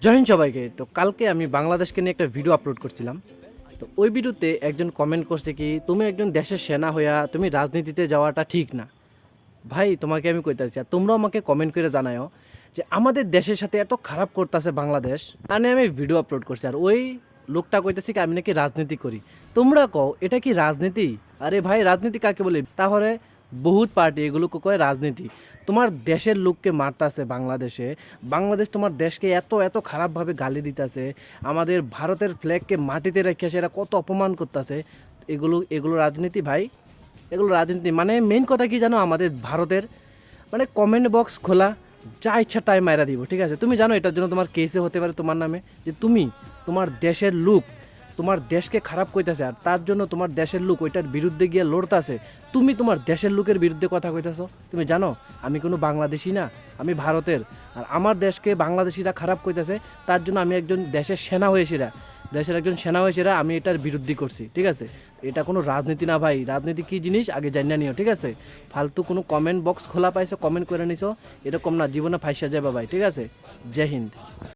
জয় হিন্দ সবাইকে। তো কালকে আমি বাংলাদেশকে নিয়ে একটা ভিডিও আপলোড করছিলাম। তো ওই ভিডিওতে একজন কমেন্ট করছে কি, তুমি একজন দেশের সেনা হইয়া তুমি রাজনীতিতে যাওয়াটা ঠিক না। ভাই তোমাকে আমি কইতাছি, আর তোমরাও আমাকে কমেন্ট করে জানাও যে আমাদের দেশের সাথে এত খারাপ করতেছে বাংলাদেশ, তা নিয়ে আমি ভিডিও আপলোড করছি। আর ওই লোকটা কইতেছি কি আমি নাকি রাজনীতি করি। তোমরা কও এটা কি রাজনীতি? আরে ভাই রাজনীতি কাকে বলে? তাহলে বহুত পার্টি এগুলোকে কয় রাজনীতি। তোমার দেশের লোককে মারতাছে বাংলাদেশে, বাংলাদেশ তোমার দেশকে এত এত খারাপভাবে গালি দিতেছে, আমাদের ভারতের ফ্ল্যাগকে মাটিতে রেখে সেটা কত অপমান করতেছে। এগুলো এগুলো রাজনীতি ভাই, এগুলো রাজনীতি। মানে মেইন কথা কি জানো, আমাদের ভারতের মানে কমেন্ট বক্স খোলা, যা ইচ্ছা তাই মাইরা দিব, ঠিক আছে? তুমি জানো এটার জন্য তোমার কেসে হতে পারে তোমার নামে, যে তুমি তোমার দেশের লোক তোমার দেশকে খারাপ কইতাছে, আর তার জন্য তোমার দেশের লোক ওইটার বিরুদ্ধে গিয়ে লড়তাছে। তুমি তোমার দেশের লোকের বিরুদ্ধে কথা কইতাছো। তুমি জানো আমি কোনো বাংলাদেশি না, আমি ভারতের। আর আমার দেশকে বাংলাদেশিরা খারাপ কইতাছে, তার জন্য আমি একজন দেশের সেনা হয়েছিরা, দেশের একজন সেনা হয়েছিরা, আমি এটার বিরুদ্ধে করছি, ঠিক আছে? এটা কোনো রাজনীতি না ভাই। রাজনীতি কী জিনিস আগে জানিয়ে নিও, ঠিক আছে? ফালতু কোনো কমেন্ট বক্স খোলা পাইছো, কমেন্ট করে নিছো, এরকম না, জীবনে ফাইসা যাবে ভাই, ঠিক আছে? জয় হিন্দ।